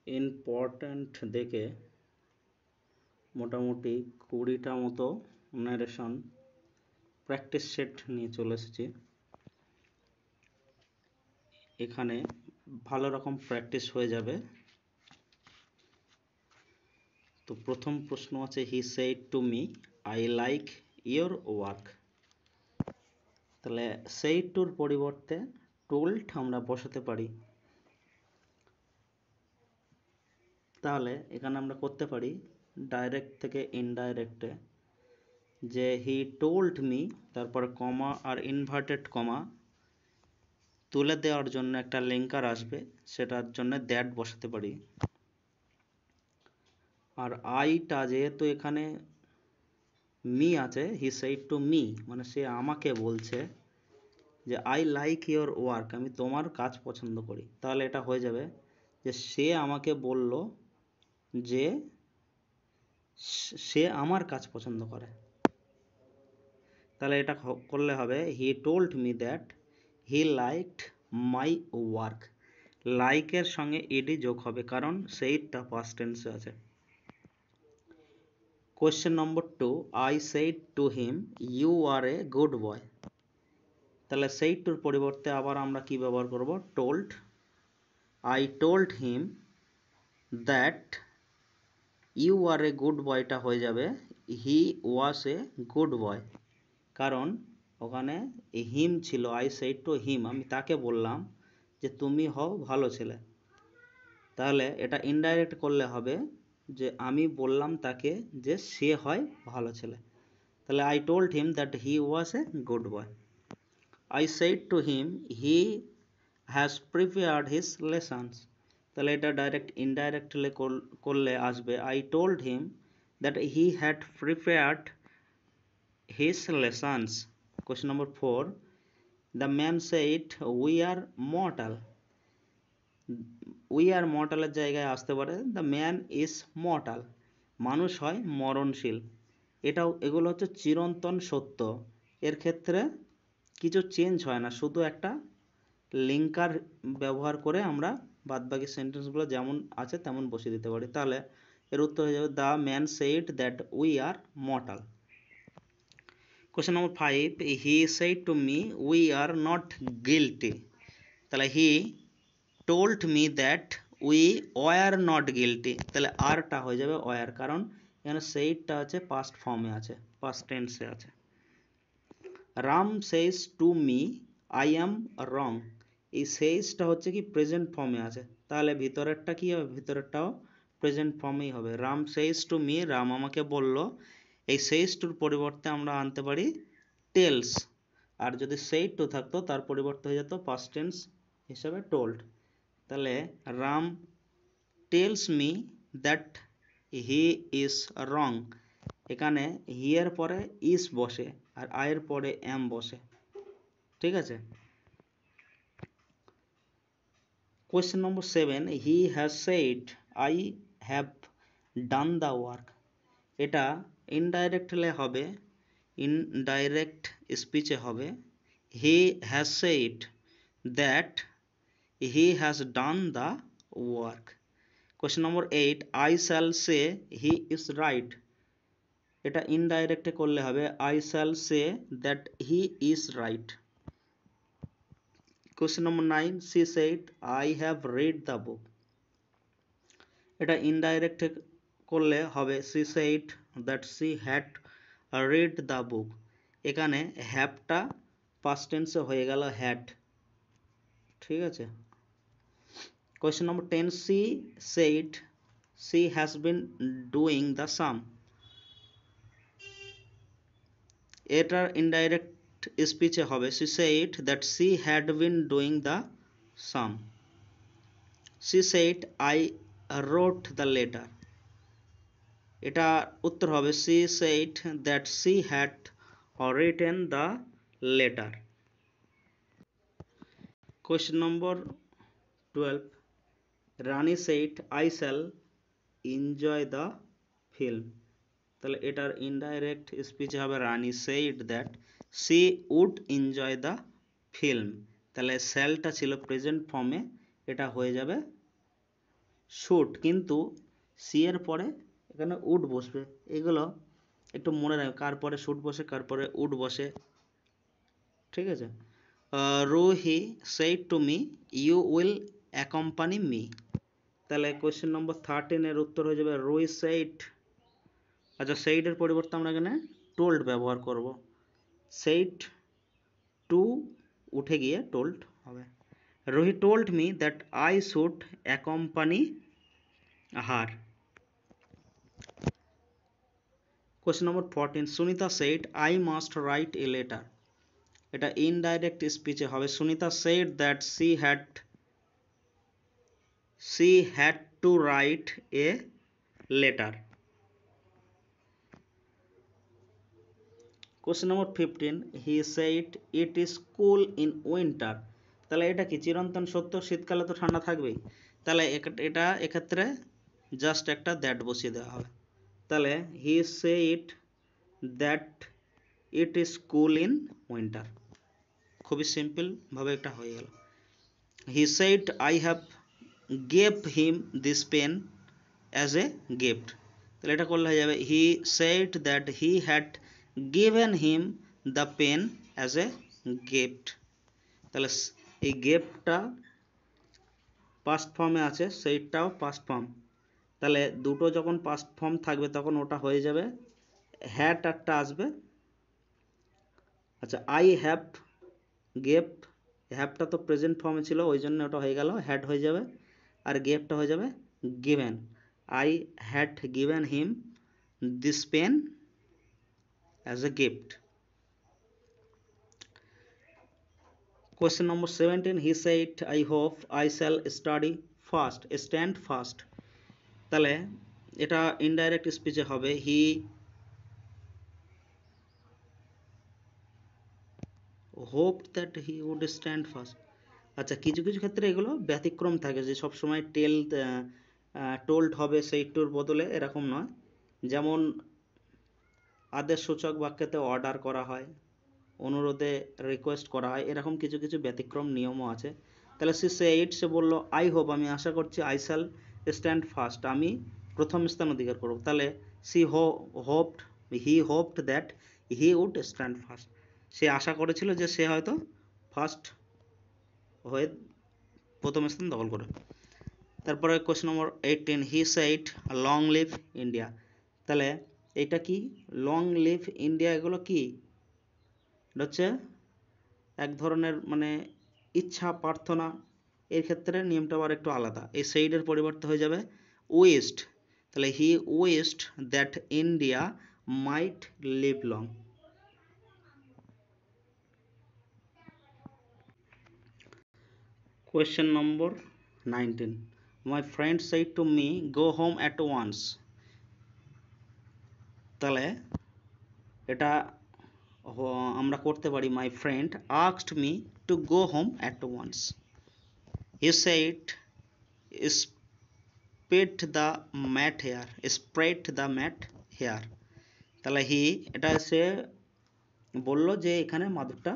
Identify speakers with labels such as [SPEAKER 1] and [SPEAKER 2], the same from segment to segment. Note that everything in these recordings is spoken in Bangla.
[SPEAKER 1] ইম্পর্ট্যান্ট দেখে মোটামুটি 20টা মতো ন্যারেশন প্র্যাকটিস সেট নিয়ে চলে এসেছি। এখানে ভালো রকম প্র্যাকটিস হয়ে যাবে। তো প্রথম প্রশ্ন আছে, হি said to me I like your work. তাহলে সেড টুর পরিবর্তে টোল্ড আমরা বসাতে পারি। তাহলে এখানে আমরা করতে পারি ডাইরেক্ট থেকে ইনডাইরেক্টে, যে হি টোল্ড মি, তারপরে কমা আর ইনভার্টেড কমা তুলে দেওয়ার জন্য একটা লিঙ্কার আসবে, সেটার জন্য দ্যাট বসাতে পারি। আর আইটা যেহেতু এখানে মি আছে, হি সেড টু মি মানে সে আমাকে বলছে যে আই লাইক ইয়োর ওয়ার্ক, আমি তোমার কাজ পছন্দ করি। তাহলে এটা হয়ে যাবে যে সে আমাকে বলল যে সে আমার কাজ পছন্দ করে। তাহলে এটা করলে হবে হি told me that he liked my work. লাইকের সঙ্গে ইডি যোগ হবে কারণ সেইটা পাস্ট টেন্সে আছে। Question number 2, I said to him you are a good boy. তাহলে সেড টুর পরিবর্তে আবার আমরা কি ব্যবহার করব? Told. I told him that you are a good বয়টা হয়ে যাবে হি ওয়াজ এ গুড বয়, কারণ ওখানে হিম ছিল। আই সেড টু হিম, আমি তাকে বললাম যে তুমি হও ভালো ছেলে। তাহলে এটা ইনডাইরেক্ট করলে হবে যে আমি বললাম তাকে যে সে হয় ভালো ছেলে। তাহলে I told him that he was a good boy. I said to him he has prepared his lessons. তাহলে এটা ডাইরেক্ট ইনডাইরেক্টলি করলে আসবে I told him that he had prepared his lessons. Question number 4, the man said we are mortal. We are মর্টালের জায়গায় আসতে পারে দ্য ম্যান ইজ মর্টাল, মানুষ হয় মরণশীল। এগুলো হচ্ছে চিরন্তন সত্য, এর ক্ষেত্রে কিছু চেঞ্জ হয় না, শুধু একটা লিঙ্কার ব্যবহার করে আমরা বাদবাকি সেন্টেন্সগুলো যেমন আছে তেমন বসিয়ে দিতে পারি। তাহলে এর উত্তর হয়ে যাবে the man said that we are mortal. Question number 5, he said to me we are not guilty. তাহলে he told me that we were not guilty. তাহলে আরটা হয়ে যাবে ওয়ার, কারণ এখানে সেইটা আছে পাস্ট ফর্মে আছে, পাস্ট টেন্সে আছে। Ram says to me I am wrong. এই সেইসটা হচ্ছে কি প্রেজেন্ট ফর্মে আছে, তাহলে ভিতরেরটা কি হবে? ভিতরেরটাও প্রেজেন্ট ফর্মেই হবে। Ram says to me, Ram আমাকে বলল। এই সেইস টুর পরিবর্তে আমরা আনতে পারি টেলস, আর যদি সেইড টু থাকতো তার পরিবর্তে হয়ে যেত পাস্ট টেন্স হিসাবে টোল্ড। তাহলে Ram tales me that he is wrong. এখানে হি এর পরে ইজ বসে আর আই এর পরে এম বসে, ঠিক আছে। Question number 7, he has said I have done the work. এটা ইনডাইরেক্টলি হবে, ইনডাইরেক্ট স্পিচে হবে he has said that he has done the work. Question number 8, I shall say he is right. এটা ইনডাইরেক্টে করলে হবে I shall say that he is right. Question number 9, she said I have read the book। এটা ইনডাইরেক্ট করলে হবে she said that she had read the book। এখানে হ্যাভটা পাস্ট টেন্সে হয়ে গেল হ্যাড, ঠিক আছে। Question number 10, she said she has been doing the sum। এটার ইনডাইরেক্ট স্পিচে হবে she said that she had been doing the sum। she said I wrote the letter। এটা উত্তর হবে she said that she had written the letter। Question number 12, Rani said I shall enjoy the film। তাহলে এটার ইনডাইরেক্ট স্পিচে হবে রানী said that she would enjoy the film। তাহলে শ্যালটা ছিল প্রেজেন্ট ফর্মে, এটা হয়ে যাবে শুড, কিন্তু সি এর পরে এখানে উড বসবে। এগুলো একটু মনে রাখবে, কার পরে শুড বসে কার পরে উড বসে, ঠিক আছে। Ruhi said to me you will accompany me. তাহলে কোয়েশ্চেন নম্বর 13 এর উত্তর হয়ে যাবে রুহি সেইড। আচ্ছা, সেইডের পরিবর্তে আমরা এখানে টোল্ড ব্যবহার করব। সেইড টু উঠে গিয়ে টোল্ড হবে। Ruhi told me that I should accompany her. Question number 14, Sunita said I must write a letter. এটা ইনডাইরেক্ট স্পিচে হবে। Sunita said that she had to write a letter. Question number 15, he said it is cool in winter. তাহলে এটা কি চিরন্তন সত্য, শীতকালে তো ঠান্ডা থাকবেই। তাহলে এটা এক্ষেত্রে জাস্ট একটা দ্যাট বসিয়ে দেওয়া হবে। তাহলে he said that it is cool in winter। খুবই সিম্পল ভাবে এটা হয়ে গেল। he said I have gave him this pen as a gift। তাহলে এটা করলে হয়ে যাবে he said that he had given him the pen as a gift। তাহলে এই গিফটটা পাস্ট ফর্মে আছে, সেইটাও পাস্ট ফর্ম। তাহলে দুটো যখন পাস্ট ফর্ম থাকবে তখন ওটা হয়ে যাবে হ্যাড একটা আসবে। আচ্ছা, আই হ্যাভ গিফট, হ্যাভটা তো প্রেজেন্ট ফর্মে ছিল ওই জন্য ওটা হয়ে গেল হ্যাড হয়ে যাবে, আর গিফটটা হয়ে যাবে given. I had given him this pen as a gift। Question number 17, he said I hope I shall study fast, stand fast। তাহলে এটা ইনডাইরেক্ট স্পিচে হবে he hoped that he would stand fast। আচ্ছা, কিছু কিছু ক্ষেত্রে এগুলো ব্যতিক্রম থাকে যে সব সময় টোল্ড হবে সেইটুর বদলে, এরকম নয়। যেমন আদেশসূচক বাক্যেতে অর্ডার করা হয়, অনুরোধে রিকোয়েস্ট করা হয়, এরকম কিছু কিছু ব্যতিক্রম নিয়মও আছে। তাহলে সে বলল আই হোপ, আমি আশা করছি, আই শ্যাল স্ট্যান্ড ফার্স্ট, আমি প্রথম স্থান অধিকার করব। তাহলে he hoped that he would stand first, সে আশা করেছিল যে সে হয়তো ফার্স্ট হয়ে প্রথম স্থান দখল করবে। তারপরে question number 18, he said long live India. তাহলে এটা কি লং লিভ ইন্ডিয়া, এগুলো কি এটা হচ্ছে এক ধরনের মানে ইচ্ছা প্রার্থনা। এর ক্ষেত্রে নিয়মটা আবার একটু আলাদা। এই সেইডের পরিবর্তে হয়ে যাবে উইশড। তাহলে he wished that India might live long. Question number 19, my friend said to me go home at once। তাহলে এটা আমরা করতে পারি my friend asked me to go home at once। He said spread the mat here। তাহলে এটা সে বলল যে এখানে মাদুরটা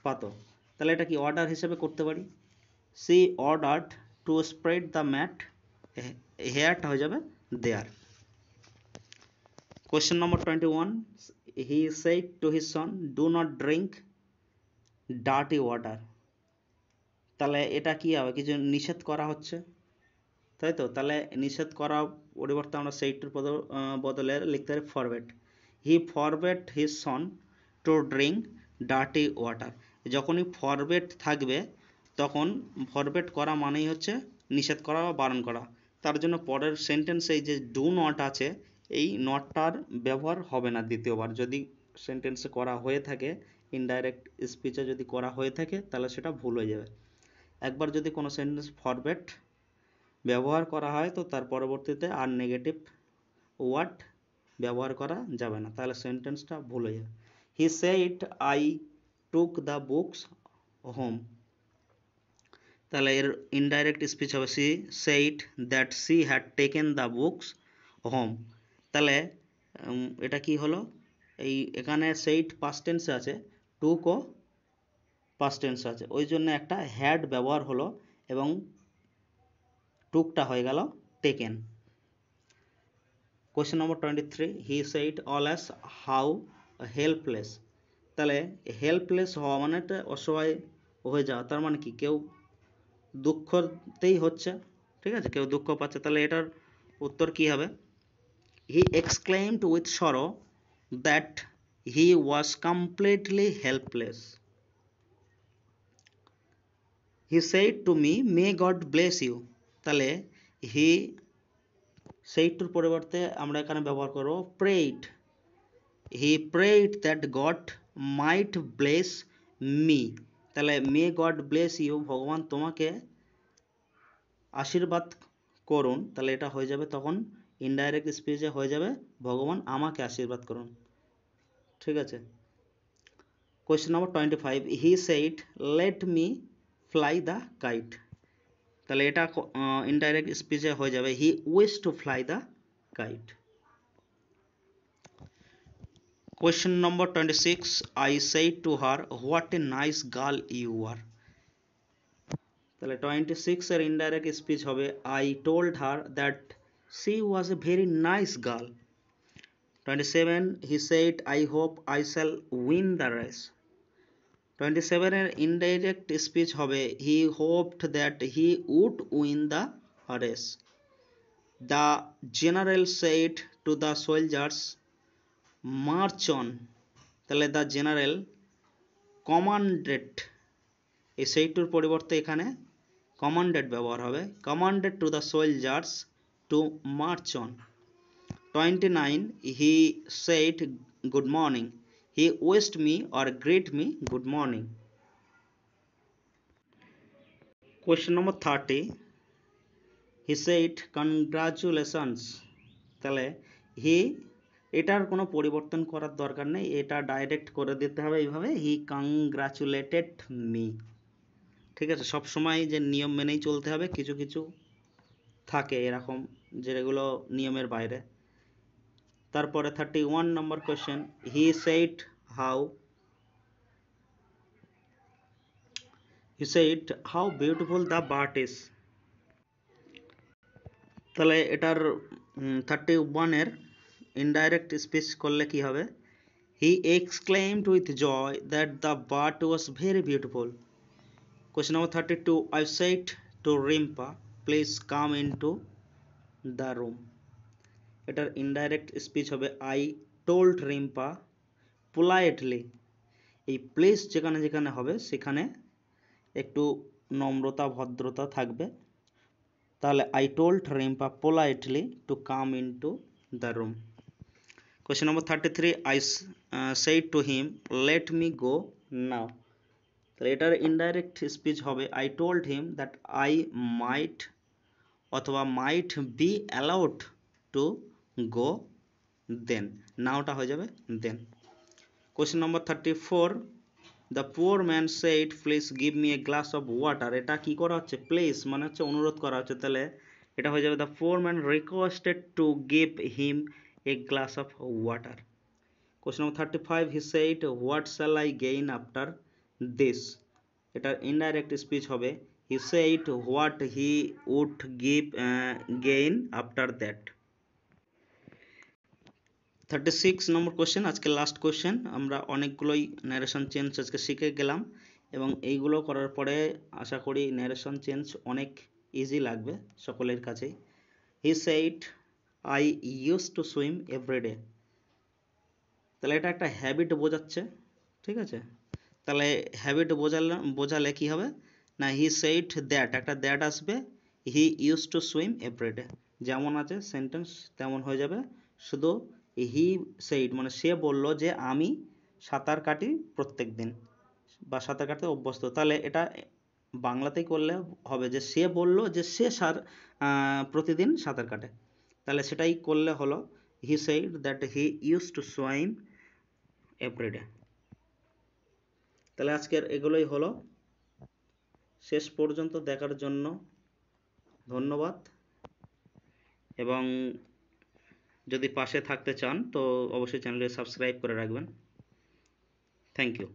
[SPEAKER 1] পাতো। তাহলে এটা কি অর্ডার হিসেবে করতে পারি, she ordered to spread the mat here হয়ে যাবে there। Question number 21, he said to his son do not drink dirty water। তাহলে এটা কি হবে, কিছু নিষেধ করা হচ্ছে, তাই তো। তাহলে নিষেধ করা পরিবর্তে আমরা সেইটার বদলে লিখতে পারি forbade. He forbade his son to drink dirty water. যখনই ফরবেড থাকবে তখন ফরবেড করা মানেই হচ্ছে নিষেধ করা বা বারণ করা। তার জন্য পরের সেন্টেন্সে এই যে ডু নট আছে, এই নটটার ব্যবহার হবে না দ্বিতীয়বার। যদি সেন্টেন্সে করা হয়ে থাকে, ইনডাইরেক্ট স্পিচে যদি করা হয়ে থাকে তাহলে সেটা ভুল হয়ে যাবে। একবার যদি কোনো সেন্টেন্স ফরবেড ব্যবহার করা হয় তো তার পরবর্তীতে আর নেগেটিভ ওয়ার্ড ব্যবহার করা যাবে না, তাহলে সেন্টেন্সটা ভুল হয়ে যাবে। He said I took the books home. তাহলে এর ইনডাইরেক্ট স্পিচ হবে she said that she had taken the books home. তাহলে এটা কি হলো, এই এখানে সেইড পাস্ট টেন্সে আছে, টুকও পাস্ট টেন্সে আছে, ওই জন্য একটা হ্যাড ব্যবহার হলো এবং টুকটা হয়ে গেল taken. Question number 23, he said always how helpless. তাহলে হেল্পলেস হওয়া মানে একটা অসহায় হয়ে যাওয়া, তার মানে কি কেউ দুঃখতেই হচ্ছে, ঠিক আছে, কেউ দুঃখ পাচ্ছে। তাহলে এটার উত্তর কি হবে? He exclaimed with sorrow that he was completely helpless. He said to me, may God bless you. তাহলে he said টুর পরিবর্তে আমরা এখানে ব্যবহার করব prayed. He prayed that God might bless me. তাহলে may God bless you, ভগবান তোমাকে আশীর্বাদ করুন। তাহলে এটা হয়ে যাবে তখন ইনডাইরেক্ট স্পিচে হয়ে যাবে ভগবান আমাকে আশীর্বাদ করুন, ঠিক আছে। Question number 25, he said let me fly the kite. তাহলে এটা ইনডাইরেক্ট স্পিচে হয়ে যাবে he wish to fly the kite. Question number 26, I said to her what a nice girl you are. তাহলে 26 এর ইনডাইরেক্ট স্পিচ হবে I told her that she was a very nice girl. 27, he said I hope I shall win the race. 27 এর ইনডাইরেক্ট স্পিচ হবে he hoped that he would win the race. The general said to the soldiers march on. তাহলে the general commanded, এই সেইটুর পরিবর্তে এখানে commanded ব্যবহার হবে, commanded to the soldiers to march on. 29, he said good morning. He wished me or greet me good morning. Question number 30, he said congratulations. তাহলে he, এটার কোনো পরিবর্তন করার দরকার নেই, এটা ডাইরেক্ট করে দিতে হবে এইভাবে he congratulated me, ঠিক আছে। সব সময় যে নিয়ম মেনেই চলতে হবে, কিছু কিছু থাকে এরকম যেগুলো নিয়মের বাইরে। তারপরে 31 number question, he said how beautiful the bird is. তাহলে এটার 31 এর ইনডাইরেক্ট স্পিচ করলে কি হবে? He exclaimed with joy that the bird was very beautiful. Question number 32, I said to Rimpa please come into the room. এটার ইনডাইরেক্ট স্পিচ হবে আই টোল্ড রিম্পা পোলাইটলি। এই প্লিজ যেখানে যেখানে হবে সেখানে একটু নম্রতা ভদ্রতা থাকবে। তাহলে I told Rimpa politely to come into the room. Question number 33, I said to him let me go now. তাহলে এটার ইনডাইরেক্ট স্পিচ হবে I told him that I might অথবা might be allowed to go then, নাওটা হয়ে যাবে then. Question number 34, the poor man said please give me a glass of water. এটা কি করা হচ্ছে? প্লিজ মানে হচ্ছে অনুরোধ করা হচ্ছে, তাহলে এটা হয়ে যাবে the poor man requested to give him a glass of water. Question number 35, he said what shall I gain after this. এটার ইনডাইরেক্ট স্পিচ হবে he said what he would gain after that. 36 number question, আজকে লাস্ট কোশ্চেন। আমরা অনেকগুলোই ন্যারেশন চেঞ্জ আজকে শিখে গেলাম এবং এইগুলো করার পরে আশা করি ন্যারেশন চেঞ্জ অনেক ইজি লাগবে সকলের কাছেই। He said I use to swim everyday. তাহলে এটা একটা হ্যাবিট বোঝাচ্ছে, ঠিক আছে। তাহলে হ্যাবিট বোঝালে কি হবে না, হি সেইড দ্যাট, একটা দ্যাট আসবে, he use to swim everyday, যেমন আছে সেন্টেন্স তেমন হয়ে যাবে, শুধু হি সেইড মানে সে বলল যে আমি সাঁতার কাটি প্রত্যেক দিন বা সাঁতার কাটতে অভ্যস্ত। তাহলে এটা বাংলাতেই করলে হবে যে সে বলল যে সে প্রতিদিন সাঁতার কাটে, তাহলে সেটাই করলে হলো he said that he use to swim everyday. তাহলে আজকের এগুলোই হলো। শেষ পর্যন্ত দেখার জন্য ধন্যবাদ এবং যদি পাশে থাকতে চান তো অবশ্যই চ্যানেলটি সাবস্ক্রাইব করে রাখবেন। Thank you.